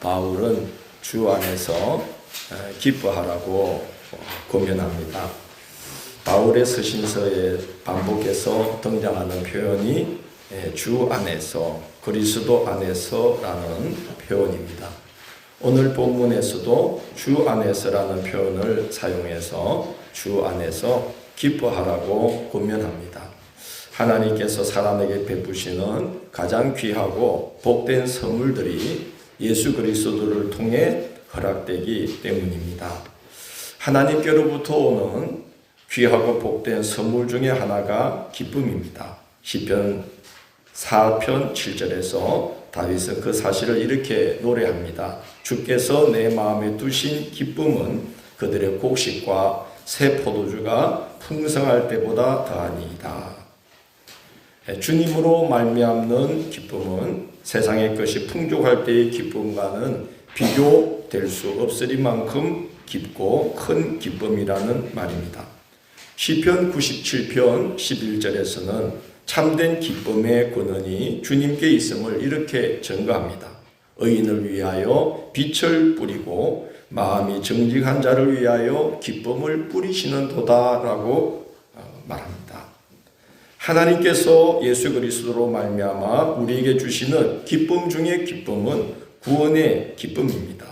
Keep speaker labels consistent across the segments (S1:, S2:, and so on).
S1: 바울은 주 안에서 기뻐하라고 권면합니다. 바울의 서신서에 반복해서 등장하는 표현이 주 안에서, 그리스도 안에서라는 표현입니다. 오늘 본문에서도 주 안에서라는 표현을 사용해서 주 안에서 기뻐하라고 권면합니다. 하나님께서 사람에게 베푸시는 가장 귀하고 복된 선물들이 예수 그리스도를 통해 허락되기 때문입니다. 하나님께로부터 오는 귀하고 복된 선물 중에 하나가 기쁨입니다. 시편 4편 7절에서 다윗은 그 사실을 이렇게 노래합니다. 주께서 내 마음에 두신 기쁨은 그들의 곡식과 새 포도주가 풍성할 때보다 더하니이다. 주님으로 말미암는 기쁨은 세상의 것이 풍족할 때의 기쁨과는 비교될 수 없으리만큼 깊고 큰 기쁨이라는 말입니다. 시편 97편 11절에서는 참된 기쁨의 근원이 주님께 있음을 이렇게 증거합니다. 의인을 위하여 빛을 뿌리고 마음이 정직한 자를 위하여 기쁨을 뿌리시는 도다라고 말합니다. 하나님께서 예수 그리스도로 말미암아 우리에게 주시는 기쁨 중에 기쁨은 구원의 기쁨입니다.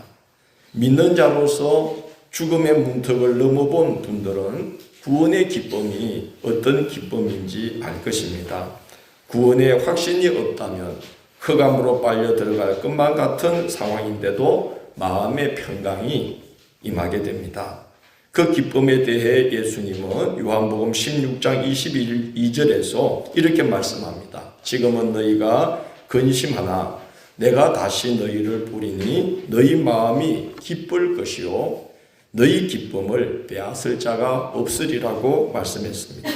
S1: 믿는 자로서 죽음의 문턱을 넘어본 분들은 구원의 기쁨이 어떤 기쁨인지 알 것입니다. 구원의 확신이 없다면 흑암으로 빨려 들어갈 것만 같은 상황인데도 마음의 평강이 임하게 됩니다. 그 기쁨에 대해 예수님은 요한복음 16장 22절에서 이렇게 말씀합니다. 지금은 너희가 근심하나 내가 다시 너희를 보리니 너희 마음이 기쁠 것이요 너희 기쁨을 빼앗을 자가 없으리라고 말씀했습니다.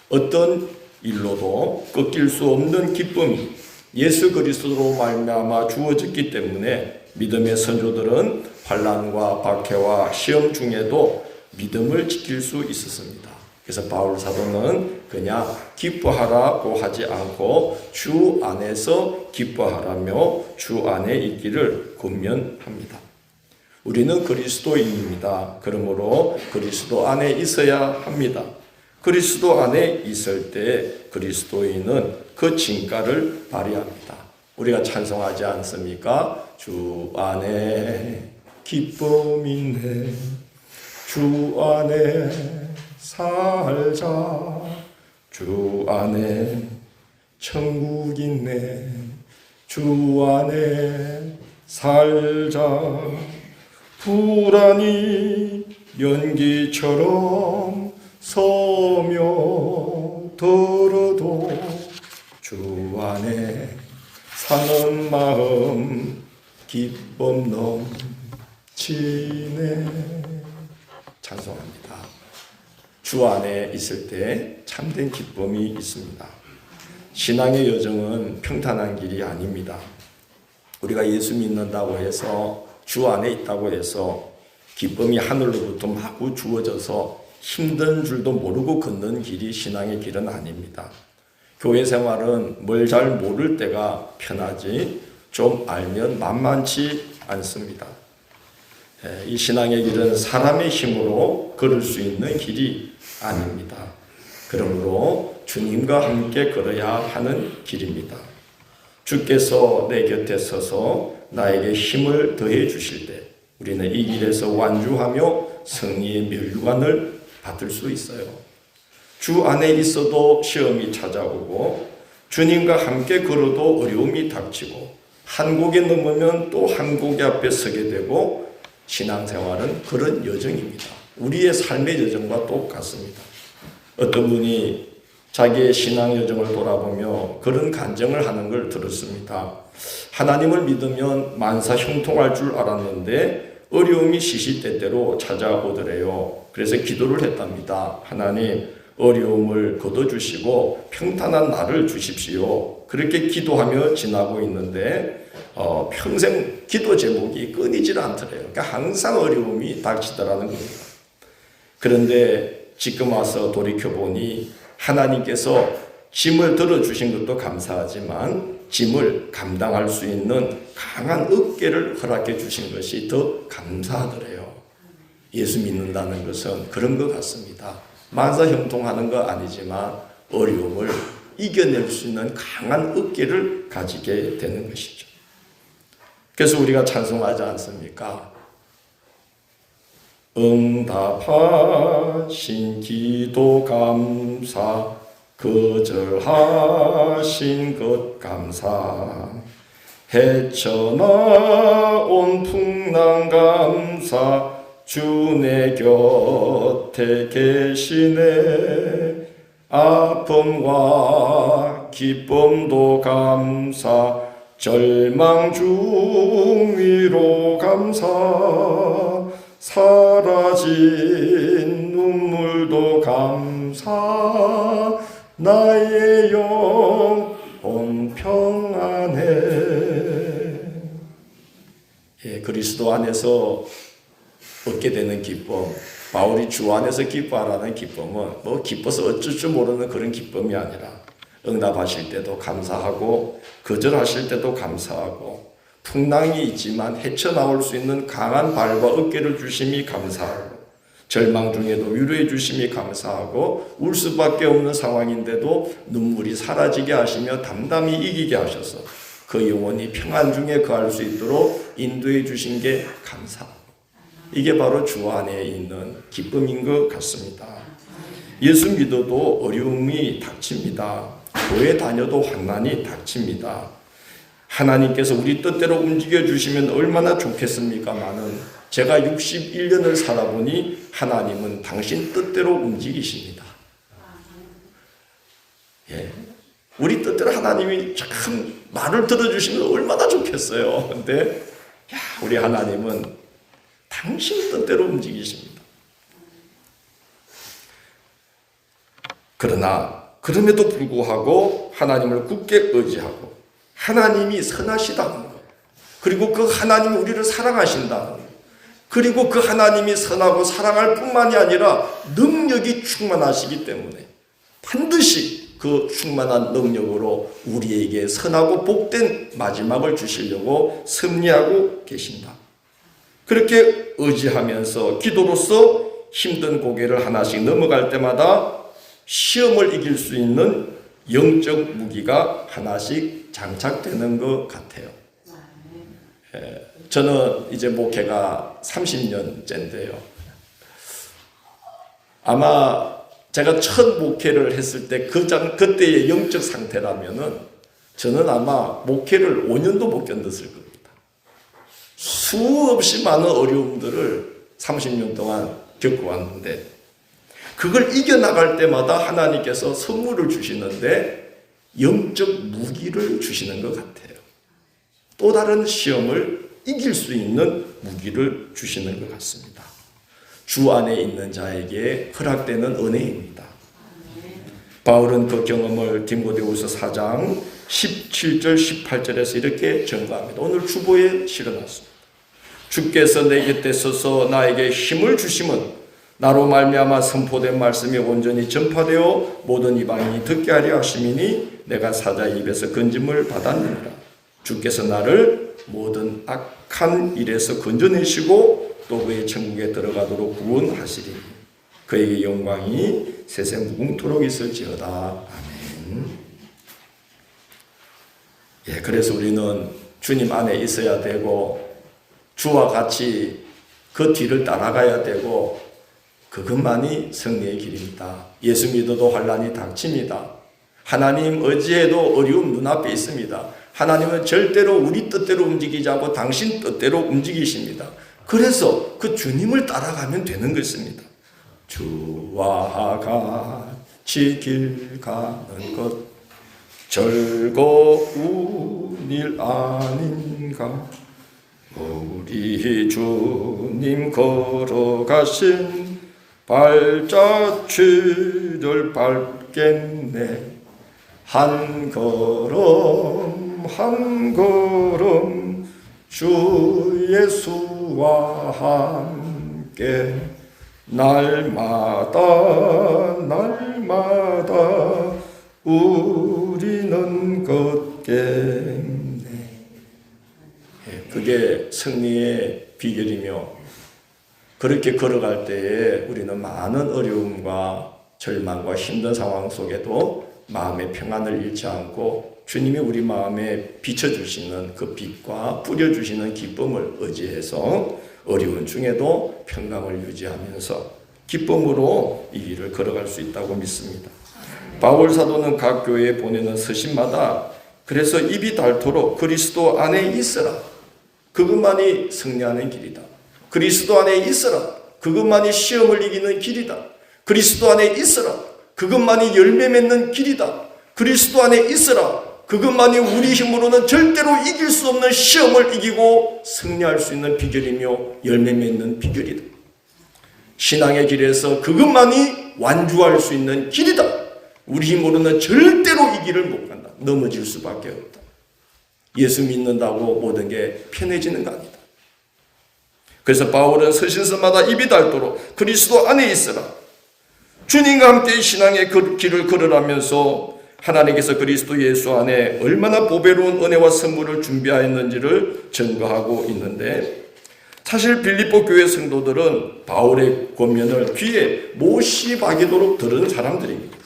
S1: 어떤 일로도 꺾일 수 없는 기쁨이 예수 그리스도로 말미암아 주어졌기 때문에 믿음의 선조들은 환난과 박해와 시험 중에도 믿음을 지킬 수 있었습니다. 그래서 바울 사도는 그냥 기뻐하라고 하지 않고 주 안에서 기뻐하라며 주 안에 있기를 권면합니다. 우리는 그리스도인입니다. 그러므로 그리스도 안에 있어야 합니다. 그리스도 안에 있을 때 그리스도인은 그 진가를 발휘합니다. 우리가 찬송하지 않습니까? 주 안에 기쁨 있네, 주 안에 살자, 주 안에 천국 있네, 주 안에 살자. 불안이 연기처럼 서며 들어도 주 안에 사는 마음 기쁨 넘치네. 찬송합니다. 주 안에 있을 때 참된 기쁨이 있습니다. 신앙의 여정은 평탄한 길이 아닙니다. 우리가 예수 믿는다고 해서 주 안에 있다고 해서 기쁨이 하늘로부터 마구 주어져서 힘든 줄도 모르고 걷는 길이 신앙의 길은 아닙니다. 교회 생활은 뭘 잘 모를 때가 편하지 좀 알면 만만치 않습니다. 이 신앙의 길은 사람의 힘으로 걸을 수 있는 길이 아닙니다. 그러므로 주님과 함께 걸어야 하는 길입니다. 주께서 내 곁에 서서 나에게 힘을 더해 주실 때 우리는 이 길에서 완주하며 승리의 멸류관을 받을 수 있어요. 주 안에 있어도 시험이 찾아오고 주님과 함께 걸어도 어려움이 닥치고 한 곡에 넘으면 또 한 곡 앞에 서게 되고 신앙생활은 그런 여정입니다. 우리의 삶의 여정과 똑같습니다. 어떤 분이 자기의 신앙 여정을 돌아보며 그런 간증을 하는 걸 들었습니다. 하나님을 믿으면 만사 형통할 줄 알았는데 어려움이 시시때때로 찾아오더래요. 그래서 기도를 했답니다. 하나님, 어려움을 걷어주시고 평탄한 날을 주십시오. 그렇게 기도하며 지나고 있는데 평생 기도 제목이 끊이질 않더래요. 그러니까 항상 어려움이 닥치더라는 겁니다. 그런데 지금 와서 돌이켜보니 하나님께서 짐을 들어주신 것도 감사하지만 짐을 감당할 수 있는 강한 어깨를 허락해 주신 것이 더 감사하더래요. 예수 믿는다는 것은 그런 것 같습니다. 만사 형통하는 거 아니지만 어려움을 이겨낼 수 있는 강한 어깨를 가지게 되는 것이죠. 그래서 우리가 찬송하지 않습니까? 응답하신 기도 감사, 거절하신 것 감사, 헤쳐나온 풍랑 감사, 주 내 곁에 계시네. 아픔과 기쁨도 감사, 절망 중 위로 감사, 사라진 눈물도 감사, 나의 영혼 평안해. 예, 그리스도 안에서 얻게 되는 기쁨, 바울이 주 안에서 기뻐하라는 기쁨은 뭐 기뻐서 어쩔 줄 모르는 그런 기쁨이 아니라 응답하실 때도 감사하고 거절하실 때도 감사하고 풍랑이 있지만 헤쳐나올 수 있는 강한 발과 어깨를 주심이 감사하고 절망 중에도 위로해 주심이 감사하고 울 수밖에 없는 상황인데도 눈물이 사라지게 하시며 담담히 이기게 하셔서 그 영혼이 평안 중에 거할 수 있도록 인도해 주신 게 감사합니다. 이게 바로 주 안에 있는 기쁨인 것 같습니다. 예수 믿어도 어려움이 닥칩니다. 교회 다녀도 환난이 닥칩니다. 하나님께서 우리 뜻대로 움직여 주시면 얼마나 좋겠습니까마는 제가 61년을 살아보니 하나님은 당신 뜻대로 움직이십니다. 예. 우리 뜻대로 하나님이 참 말을 들어주시면 얼마나 좋겠어요. 근데 우리 하나님은 당신 뜻대로 움직이십니다. 그러나 그럼에도 불구하고 하나님을 굳게 의지하고 하나님이 선하시다는 것, 그리고 그 하나님이 우리를 사랑하신다는 것, 그리고 그 하나님이 선하고 사랑할 뿐만이 아니라 능력이 충만하시기 때문에 반드시 그 충만한 능력으로 우리에게 선하고 복된 마지막을 주시려고 섭리하고 계신다. 그렇게 의지하면서 기도로서 힘든 고개를 하나씩 넘어갈 때마다 시험을 이길 수 있는 영적 무기가 하나씩 장착되는 것 같아요. 저는 이제 목회가 30년째인데요. 아마 제가 첫 목회를 했을 때 그때의 영적 상태라면은 저는 아마 목회를 5년도 못 견뎠을 겁니다. 수없이 많은 어려움들을 30년 동안 겪어왔는데 그걸 이겨나갈 때마다 하나님께서 선물을 주시는데 영적 무기를 주시는 것 같아요. 또 다른 시험을 이길 수 있는 무기를 주시는 것 같습니다. 주 안에 있는 자에게 허락되는 은혜입니다. 바울은 그 경험을 디모데후서 4장 17절 18절에서 이렇게 전가합니다. 오늘 주보에 실어놨습니다. 주께서 내 곁에 서서 나에게 힘을 주심은 나로 말미암아 선포된 말씀이 온전히 전파되어 모든 이방인이 듣게 하려 하심이니 내가 사자의 입에서 건짐을 받았느니라. 주께서 나를 모든 악한 일에서 건져내시고 또 그의 천국에 들어가도록 구원하시리니 그에게 영광이 세세 무궁토록 있을지어다. 아멘. 예, 그래서 우리는 주님 안에 있어야 되고 주와 같이 그 뒤를 따라가야 되고 그것만이 승리의 길입니다. 예수 믿어도 환난이 닥칩니다. 하나님 의지해도 어려움 눈앞에 있습니다. 하나님은 절대로 우리 뜻대로 움직이지 않고 당신 뜻대로 움직이십니다. 그래서 그 주님을 따라가면 되는 것입니다. 주와 같이 길 가는 것 즐거운 일 아닌가. 우리 주님 걸어가신 발자취를 밟겠네. 한 걸음 한 걸음 주 예수와 함께 날마다 날마다 우리는 걷겠네. 그게 승리의 비결이며, 그렇게 걸어갈 때에 우리는 많은 어려움과 절망과 힘든 상황 속에도 마음의 평안을 잃지 않고 주님이 우리 마음에 비춰주시는 그 빛과 뿌려주시는 기쁨을 의지해서 어려운 중에도 평강을 유지하면서 기쁨으로 이 길을 걸어갈 수 있다고 믿습니다. 바울 사도는 각 교회에 보내는 서신마다 그래서 입이 닳도록 그리스도 안에 있으라, 그것만이 승리하는 길이다. 그리스도 안에 있으라, 그것만이 시험을 이기는 길이다. 그리스도 안에 있으라, 그것만이 열매 맺는 길이다. 그리스도 안에 있으라, 그것만이 우리 힘으로는 절대로 이길 수 없는 시험을 이기고 승리할 수 있는 비결이며 열매 맺는 비결이다. 신앙의 길에서 그것만이 완주할 수 있는 길이다. 우리 힘으로는 절대로 이 길을 못 간다. 넘어질 수밖에 없다. 예수 믿는다고 모든 게 편해지는 거 아니다. 그래서 바울은 서신서마다 입이 닳도록 그리스도 안에 있으라, 주님과 함께 신앙의 길을 걸으라면서 하나님께서 그리스도 예수 안에 얼마나 보배로운 은혜와 선물을 준비하였는지를 증거하고 있는데, 사실 빌립보 교회 성도들은 바울의 권면을 귀에 못이 박이도록 들은 사람들입니다.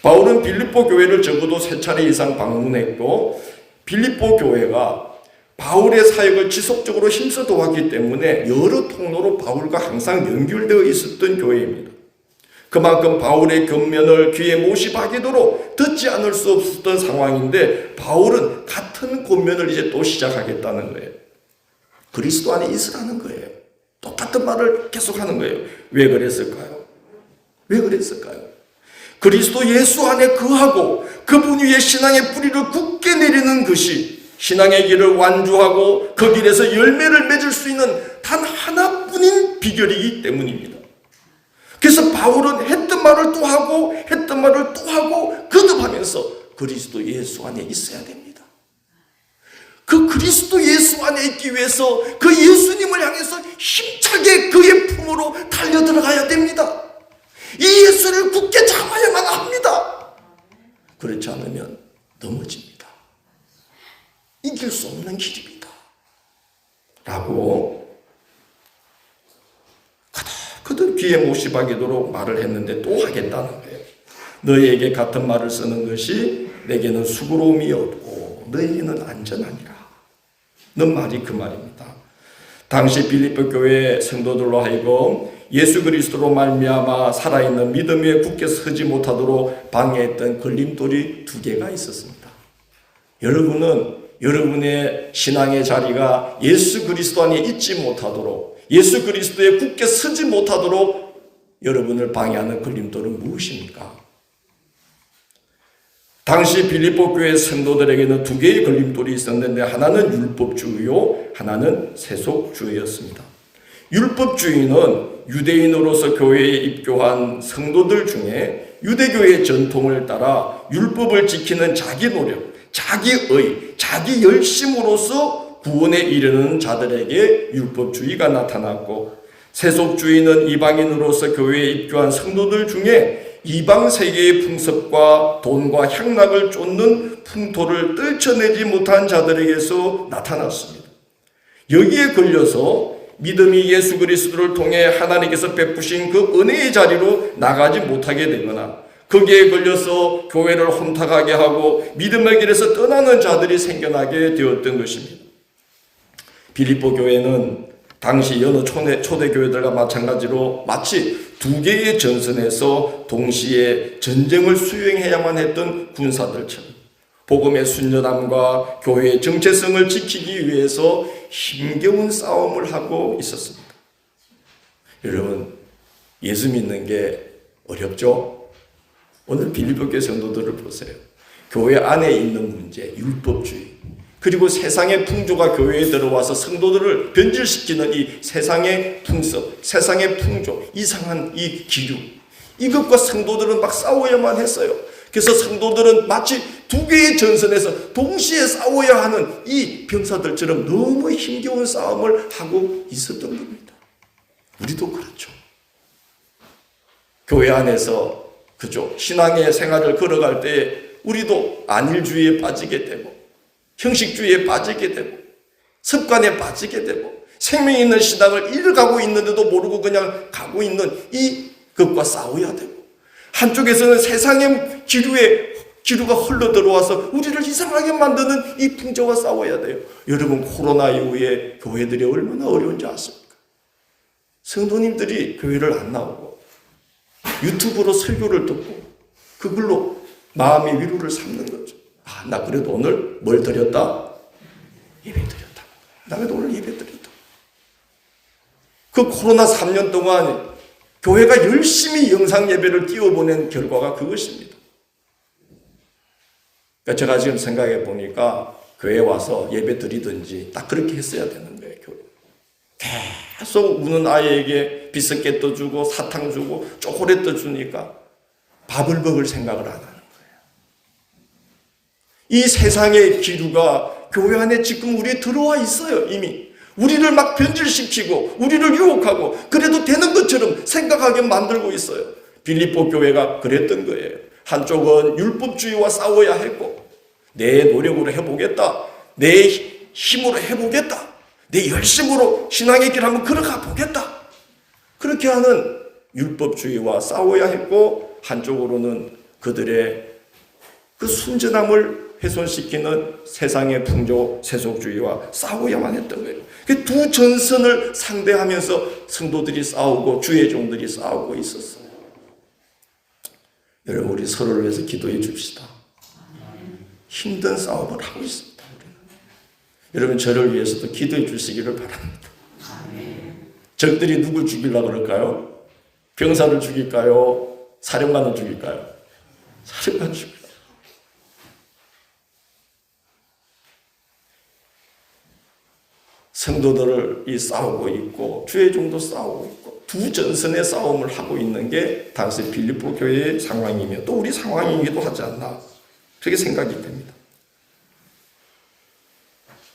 S1: 바울은 빌립보 교회를 적어도 3차례 이상 방문했고, 빌립보 교회가 바울의 사역을 지속적으로 힘써 도왔기 때문에 여러 통로로 바울과 항상 연결되어 있었던 교회입니다. 그만큼 바울의 권면을 귀에 못이 박이도록 듣지 않을 수 없었던 상황인데, 바울은 같은 권면을 이제 또 시작하겠다는 거예요. 그리스도 안에 있으라는 거예요. 똑같은 말을 계속하는 거예요. 왜 그랬을까요? 왜 그랬을까요? 그리스도 예수 안에 거하고 그분 위에 신앙의 뿌리를 굳게 내리는 것이 신앙의 길을 완주하고 그 길에서 열매를 맺을 수 있는 단 하나뿐인 비결이기 때문입니다. 그래서 바울은 했던 말을 또 하고 했던 말을 또 하고 거듭하면서 그리스도 예수 안에 있어야 됩니다. 그 그리스도 예수 안에 있기 위해서 그 예수님을 향해서 힘차게 그의 품으로 달려 들어가야 됩니다. 이 예수를 굳게 잡아야만 합니다. 그렇지 않으면 넘어집니다. 이길 수 없는 길입니다. 라고 그들 귀에 못이 박이도록 말을 했는데 또 하겠다는 거예요. 너희에게 같은 말을 쓰는 것이 내게는 수고로움이 없고 너희에게는 안전하니라. 넌 말이 그 말입니다. 당시 빌립보 교회 성도들로 하여금 예수 그리스도로 말미암아 살아있는 믿음 위에 굳게 서지 못하도록 방해했던 걸림돌이 2개가 있었습니다. 여러분은 여러분의 신앙의 자리가 예수 그리스도 안에 있지 못하도록, 예수 그리스도에 굳게 서지 못하도록 여러분을 방해하는 걸림돌은 무엇입니까? 당시 빌립보 교회 성도들에게는 2개의 걸림돌이 있었는데, 하나는 율법주의요, 하나는 세속주의였습니다. 율법주의는 유대인으로서 교회에 입교한 성도들 중에 유대교의 전통을 따라 율법을 지키는 자기 노력, 자기의, 자기 열심으로서 구원에 이르는 자들에게 율법주의가 나타났고, 세속주의는 이방인으로서 교회에 입교한 성도들 중에 이방 세계의 풍습과 돈과 향락을 쫓는 풍토를 떨쳐내지 못한 자들에게서 나타났습니다. 여기에 걸려서 믿음이 예수 그리스도를 통해 하나님께서 베푸신 그 은혜의 자리로 나가지 못하게 되거나, 거기에 걸려서 교회를 혼탁하게 하고 믿음의 길에서 떠나는 자들이 생겨나게 되었던 것입니다. 빌립보 교회는 당시 여느 초대교회들과 마찬가지로 마치 2개의 전선에서 동시에 전쟁을 수행해야만 했던 군사들처럼 복음의 순전함과 교회의 정체성을 지키기 위해서 힘겨운 싸움을 하고 있었습니다. 여러분, 예수 믿는 게 어렵죠? 오늘 빌립보 교회 성도들을 보세요. 교회 안에 있는 문제, 율법주의, 그리고 세상의 풍조가 교회에 들어와서 성도들을 변질시키는 이 세상의 풍습, 세상의 풍조, 이상한 이 기류, 이것과 성도들은 막 싸워야만 했어요. 그래서 성도들은 마치 2개의 전선에서 동시에 싸워야 하는 이 병사들처럼 너무 힘겨운 싸움을 하고 있었던 겁니다. 우리도 그렇죠. 교회 안에서 그죠? 신앙의 생활을 걸어갈 때 우리도 안일주의에 빠지게 되고 형식주의에 빠지게 되고 습관에 빠지게 되고 생명이 있는 신앙을 잃어가고 있는데도 모르고 그냥 가고 있는 이것과 싸워야 되고, 한쪽에서는 세상의 기류가 흘러 들어와서 우리를 이상하게 만드는 이 풍조와 싸워야 돼요. 여러분, 코로나 이후에 교회들이 얼마나 어려운지 아십니까? 성도님들이 교회를 안 나오고 유튜브로 설교를 듣고 그걸로 마음의 위로를 삼는 거죠. 아, 나 그래도 오늘 뭘 드렸다? 예배 드렸다. 나 그래도 오늘 예배 드렸다. 그 코로나 3년 동안 교회가 열심히 영상 예배를 띄워보낸 결과가 그것입니다. 그러니까 제가 지금 생각해 보니까 교회 와서 예배 드리든지 딱 그렇게 했어야 되는 거예요. 교회. 계속 우는 아이에게 비스켓도 주고 사탕 주고 초콜릿도 주니까 밥을 먹을 생각을 안 하는 거예요. 이 세상의 기류가 교회 안에 지금 우리에 들어와 있어요. 이미 우리를 막 변질시키고 우리를 유혹하고 그래도 되는 것처럼 생각하게 만들고 있어요. 빌립보 교회가 그랬던 거예요. 한쪽은 율법주의와 싸워야 했고, 내 노력으로 해보겠다, 내 힘으로 해보겠다, 내 열심으로 신앙의 길 한번 걸어가 보겠다, 그렇게 하는 율법주의와 싸워야 했고, 한쪽으로는 그들의 그 순전함을 훼손시키는 세상의 풍조 세속주의와 싸워야만 했던 거예요. 그 두 전선을 상대하면서 성도들이 싸우고 주의 종들이 싸우고 있었어요. 여러분, 우리 서로를 위해서 기도해 줍시다. 힘든 싸움을 하고 있습니다. 우리는. 여러분, 저를 위해서도 기도해 주시기를 바랍니다. 적들이 누굴 죽이려고 그럴까요? 병사를 죽일까요? 사령관을 죽일까요? 사령관 죽일까요? 성도들이 싸우고 있고 주의 종도 싸우고 있고 두 전선의 싸움을 하고 있는 게 당시 빌립보 교회의 상황이며 또 우리 상황이기도 하지 않나, 그렇게 생각이 됩니다.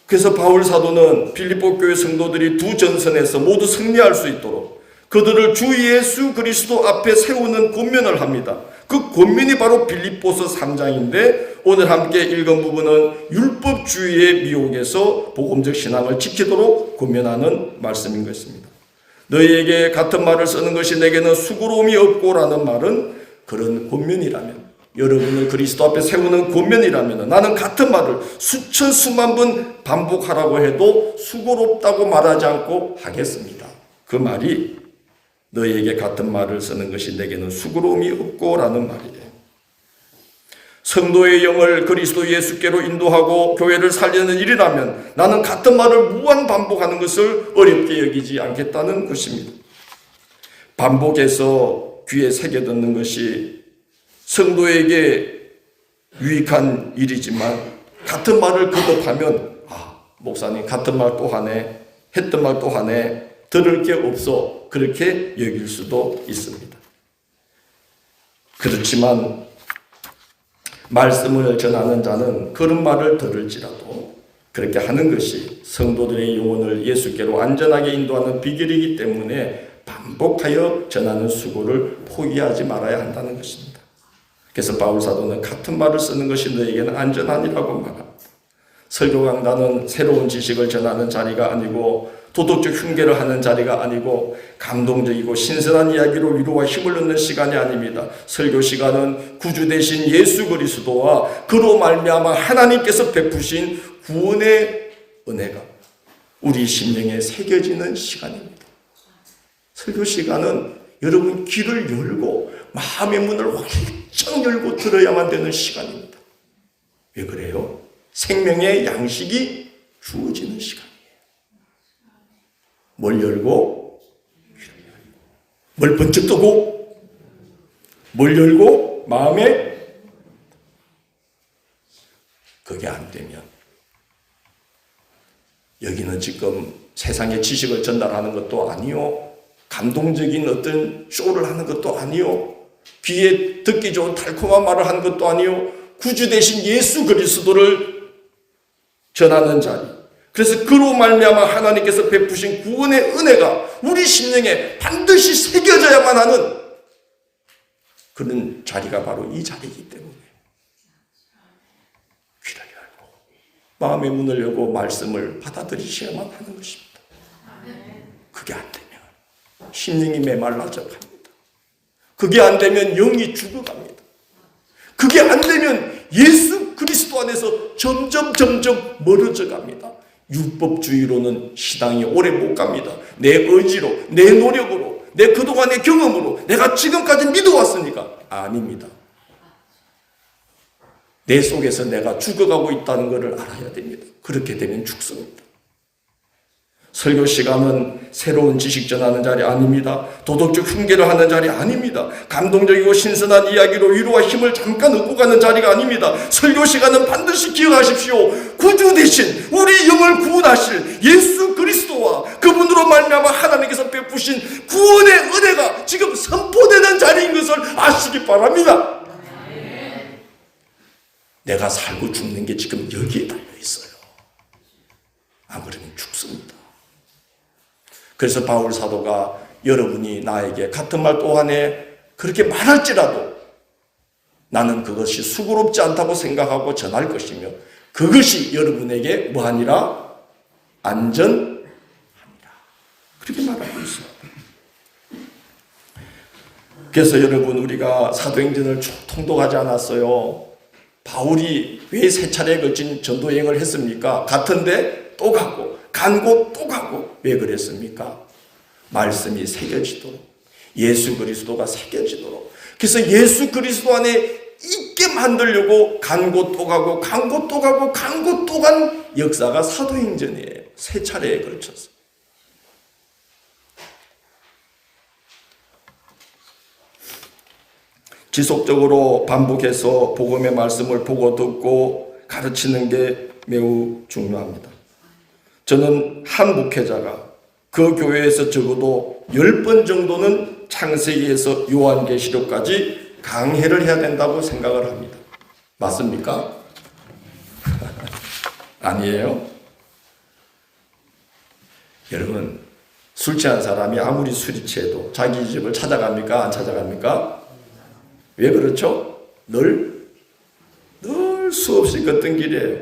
S1: 그래서 바울 사도는 빌립보 교회 성도들이 두 전선에서 모두 승리할 수 있도록 그들을 주 예수 그리스도 앞에 세우는 권면을 합니다. 그 권면이 바로 빌립보서 3장인데 오늘 함께 읽은 부분은 율법주의의 미혹에서 복음적 신앙을 지키도록 권면하는 말씀인 것입니다. 너희에게 같은 말을 쓰는 것이 내게는 수고로움이 없고라는 말은 그런 권면이라면, 여러분을 그리스도 앞에 세우는 권면이라면 나는 같은 말을 수천 수만 번 반복하라고 해도 수고롭다고 말하지 않고 하겠습니다. 그 말이 너희에게 같은 말을 쓰는 것이 내게는 수고로움이 없고라는 말이에요. 성도의 영을 그리스도 예수께로 인도하고 교회를 살리는 일이라면 나는 같은 말을 무한 반복하는 것을 어렵게 여기지 않겠다는 것입니다. 반복해서 귀에 새겨 듣는 것이 성도에게 유익한 일이지만 같은 말을 거듭하면 목사님 같은 말 또 하네, 했던 말 또 하네, 들을 게 없어, 그렇게 여길 수도 있습니다. 그렇지만 말씀을 전하는 자는 그런 말을 들을지라도 그렇게 하는 것이 성도들의 영혼을 예수께로 안전하게 인도하는 비결이기 때문에 반복하여 전하는 수고를 포기하지 말아야 한다는 것입니다. 그래서 바울 사도는 같은 말을 쓰는 것이 너에게는 안전하니라고 말합니다. 설교 강단은 새로운 지식을 전하는 자리가 아니고 도덕적 흉계를 하는 자리가 아니고 감동적이고 신선한 이야기로 위로와 힘을 얻는 시간이 아닙니다. 설교 시간은 구주 되신 예수 그리스도와 그로 말미암아 하나님께서 베푸신 구원의 은혜가 우리 심령에 새겨지는 시간입니다. 설교 시간은 여러분 귀를 열고 마음의 문을 활짝 열고 들어야만 되는 시간입니다. 왜 그래요? 생명의 양식이 주어지는 시간이에요. 뭘 열고? 뭘 번쩍 뜨고? 뭘 열고? 마음에? 그게 안 되면 여기는 지금 세상의 지식을 전달하는 것도 아니요, 감동적인 어떤 쇼를 하는 것도 아니요, 귀에 듣기 좋은 달콤한 말을 하는 것도 아니요, 구주 되신 예수 그리스도를 전하는 자리, 그래서 그로 말미암아 하나님께서 베푸신 구원의 은혜가 우리 심령에 반드시 새겨져야만 하는 그런 자리가 바로 이 자리이기 때문에 귀를 열고 마음의 문을 열고 말씀을 받아들이셔야만 하는 것입니다. 그게 안 되면 심령이 메말라져 갑니다. 그게 안 되면 영이 죽어갑니다. 그게 안 되면 예수 그리스도 안에서 점점 멀어져 갑니다. 율법주의로는 신앙이 오래 못 갑니다. 내 의지로, 내 노력으로, 내 그동안의 경험으로 내가 지금까지 믿어왔으니까 아닙니다. 내 속에서 내가 죽어가고 있다는 것을 알아야 됩니다. 그렇게 되면 죽습니다. 설교 시간은 새로운 지식 전하는 자리 아닙니다. 도덕적 흉계를 하는 자리 아닙니다. 감동적이고 신선한 이야기로 위로와 힘을 잠깐 얻고 가는 자리가 아닙니다. 설교 시간은 반드시 기억하십시오. 구주 대신 우리 영을 구원하실 예수 그리스도와 그분으로 말미암아 하나님께서 베푸신 구원의 은혜가 지금 선포되는 자리인 것을 아시기 바랍니다. 내가 살고 죽는 게 지금 여기에 달려 있어요. 안 그러면 죽습니다. 그래서 바울 사도가 여러분이 나에게 같은 말 또한에 그렇게 말할지라도 나는 그것이 수고롭지 않다고 생각하고 전할 것이며 그것이 여러분에게 뭐하니라? 안전하니라. 그렇게 말하고 있습니다. 그래서 여러분 우리가 사도행전을 통독하지 않았어요. 바울이 왜 세 차례에 걸친 전도여행을 했습니까? 같은데 또 가고 간 곳 또 가고 왜 그랬습니까? 말씀이 새겨지도록 예수 그리스도가 새겨지도록 그래서 예수 그리스도 안에 있게 만들려고 간 곳 또 가고 간 곳 또 가고 간 곳 또 간 역사가 사도행전이에요. 세 차례에 걸쳐서. 지속적으로 반복해서 복음의 말씀을 보고 듣고 가르치는 게 매우 중요합니다. 저는 한 목회자가 그 교회에서 적어도 10번 정도는 창세기에서 요한계시록까지 강해를 해야 된다고 생각을 합니다. 맞습니까? 아니에요? 여러분, 술 취한 사람이 아무리 술이 취해도 자기 집을 찾아갑니까? 안 찾아갑니까? 왜 그렇죠? 늘 수없이 걷던 길이에요.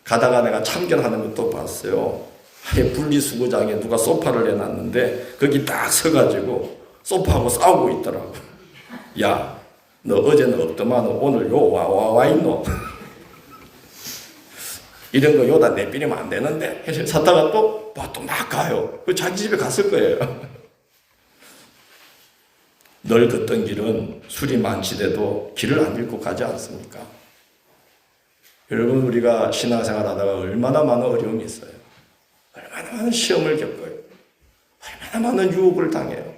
S1: 가다가 내가 참견하는 것도 봤어요. 분리수거장에 누가 소파를 내놨는데 거기 딱 서가지고 소파하고 싸우고 있더라고. 야, 너 어제는 없더만 오늘 요 와 있노? 이런 거 요다 내비리면 안 되는데 해서 사다가 또 막 가요. 자기 집에 갔을 거예요. 늘 걷던 길은 술이 많지라도 길을 안 잃고 가지 않습니까? 여러분 우리가 신앙생활 하다가 얼마나 많은 어려움이 있어요. 얼마나 많은 시험을 겪어요. 얼마나 많은 유혹을 당해요.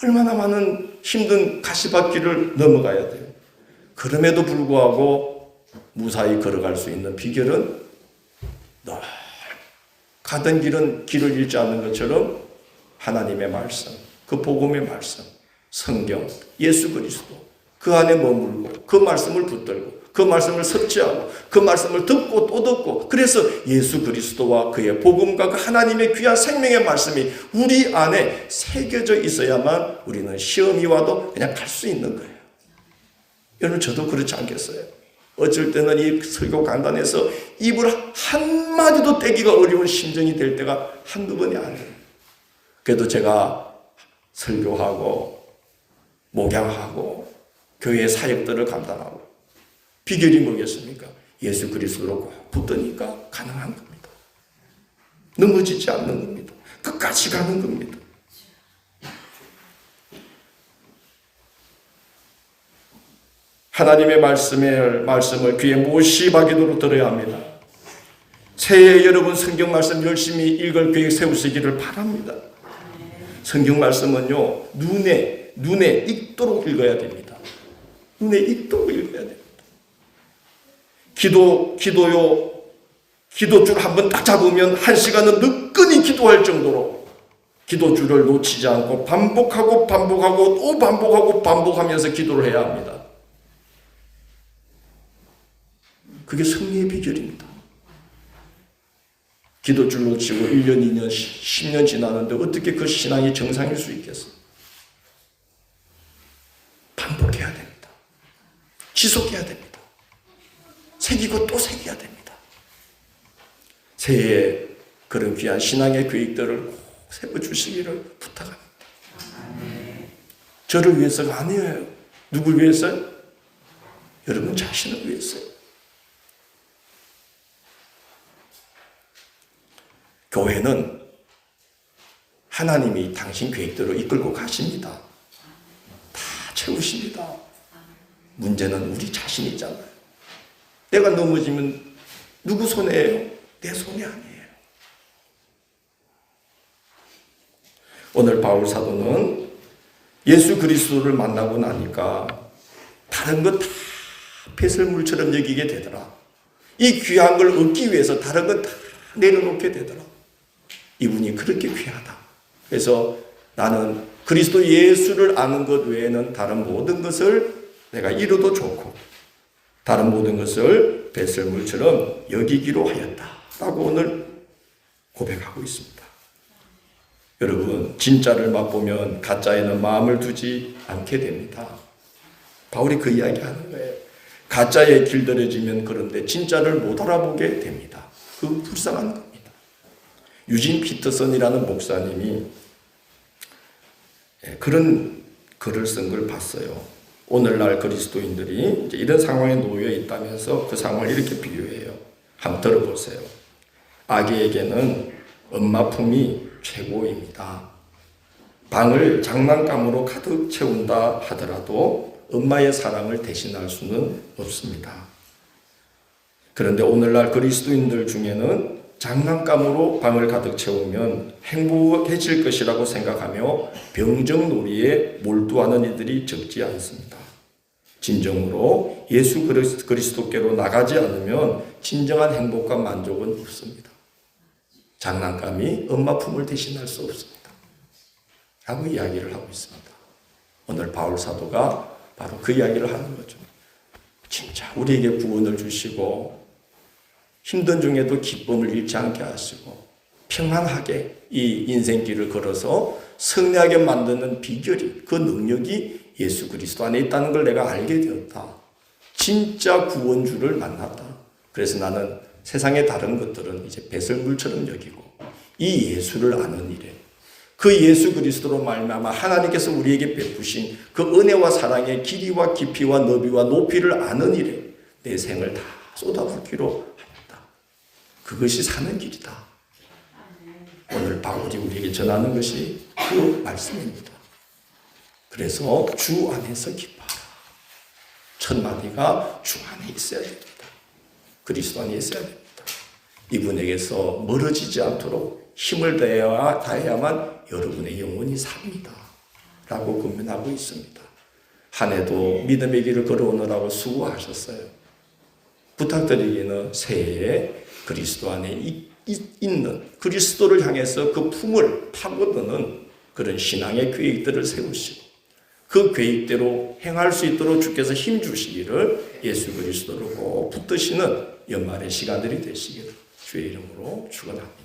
S1: 얼마나 많은 힘든 가시밭길을 넘어가야 돼요. 그럼에도 불구하고 무사히 걸어갈 수 있는 비결은 늘 가던 길은 길을 잃지 않는 것처럼 하나님의 말씀, 그 복음의 말씀, 성경, 예수 그리스도 그 안에 머물고 그 말씀을 붙들고 그 말씀을 섭취하고 그 말씀을 듣고 또 듣고 그래서 예수 그리스도와 그의 복음과 그 하나님의 귀한 생명의 말씀이 우리 안에 새겨져 있어야만 우리는 시험이 와도 그냥 갈 수 있는 거예요. 여러분 저도 그렇지 않겠어요? 어쩔 때는 이 설교 강단에서 입을 한마디도 떼기가 어려운 심정이 될 때가 한두 번이 아니에요. 그래도 제가 설교하고 목양하고 교회 사역들을 감당하고 비결이 뭐겠습니까? 예수 그리스도로 꼭 붙드니까 가능한 겁니다. 넘어지지 않는 겁니다. 끝까지 가는 겁니다. 하나님의 말씀을 귀에 못이 박이도록 들어야 합니다. 새해 여러분 성경 말씀 열심히 읽을 계획 세우시기를 바랍니다. 성경 말씀은요 눈에 익도록 읽어야 됩니다. 눈에 익도록 읽어야 됩니다. 기도줄 한번 딱 잡으면 1시간은 느끈히 기도할 정도로 기도줄을 놓치지 않고 반복하고 또 반복하면서 기도를 해야 합니다. 그게 승리의 비결입니다. 기도줄 놓치고 1년, 2년, 10년 지나는데 어떻게 그 신앙이 정상일 수 있겠어요? 반복해야 됩니다. 지속해야 됩니다. 새기고 또 새겨야 됩니다. 새해에 그런 귀한 신앙의 계획들을 꼭 세워주시기를 부탁합니다. 저를 위해서가 아니에요. 누굴 위해서요? 여러분 자신을 위해서요. 교회는 하나님이 당신 계획대로 이끌고 가십니다. 다 채우십니다. 문제는 우리 자신이잖아요. 내가 넘어지면 누구 손해예요? 내 손이 아니에요. 오늘 바울 사도는 예수 그리스도를 만나고 나니까 다른 것 다 배설물처럼 여기게 되더라. 이 귀한 걸 얻기 위해서 다른 것 다 내려놓게 되더라. 이분이 그렇게 귀하다. 그래서 나는 그리스도 예수를 아는 것 외에는 다른 모든 것을 내가 이루도 좋고 다른 모든 것을 배설물처럼 여기기로 하였다라고 오늘 고백하고 있습니다. 여러분 진짜를 맛보면 가짜에는 마음을 두지 않게 됩니다. 바울이 그 이야기하는 거예요. 가짜에 길들여지면 그런데 진짜를 못 알아보게 됩니다. 그 불쌍한 겁니다. 유진 피터슨이라는 목사님이 그런 글을 쓴 걸 봤어요. 오늘날 그리스도인들이 이제 이런 상황에 놓여 있다면서 그 상황을 이렇게 비유해요. 한번 들어보세요. 아기에게는 엄마 품이 최고입니다. 방을 장난감으로 가득 채운다 하더라도 엄마의 사랑을 대신할 수는 없습니다. 그런데 오늘날 그리스도인들 중에는 장난감으로 방을 가득 채우면 행복해질 것이라고 생각하며 병정놀이에 몰두하는 이들이 적지 않습니다. 진정으로 예수 그리스도께로 나가지 않으면 진정한 행복과 만족은 없습니다. 장난감이 엄마 품을 대신할 수 없습니다. 라고 이야기를 하고 있습니다. 오늘 바울 사도가 바로 그 이야기를 하는 거죠. 진짜 우리에게 구원을 주시고 힘든 중에도 기쁨을 잃지 않게 하시고 평안하게 이 인생길을 걸어서 승리하게 만드는 비결이 그 능력이 예수 그리스도 안에 있다는 걸 내가 알게 되었다. 진짜 구원주를 만났다. 그래서 나는 세상의 다른 것들은 이제 배설물처럼 여기고 이 예수를 아는 일에 그 예수 그리스도로 말미암아 하나님께서 우리에게 베푸신 그 은혜와 사랑의 길이와 깊이와 너비와 높이를 아는 일에 내 생을 다 쏟아붓기로 합니다. 그것이 사는 길이다. 오늘 바울이 우리에게 전하는 것이 그 말씀입니다. 그래서 주 안에서 기뻐하라. 첫 마디가 주 안에 있어야 됩니다. 그리스도 안에 있어야 됩니다. 이분에게서 멀어지지 않도록 힘을 다해야만 여러분의 영혼이 삽니다. 라고 권면하고 있습니다. 한 해도 믿음의 길을 걸어오느라고 수고하셨어요. 부탁드리기는 새해에 그리스도 안에 있는 그리스도를 향해서 그 품을 파고드는 그런 신앙의 계획들을 세우시고 그 계획대로 행할 수 있도록 주께서 힘주시기를 예수 그리스도로 꼭 붙드시는 연말의 시간들이 되시기를 주의 이름으로 축원합니다.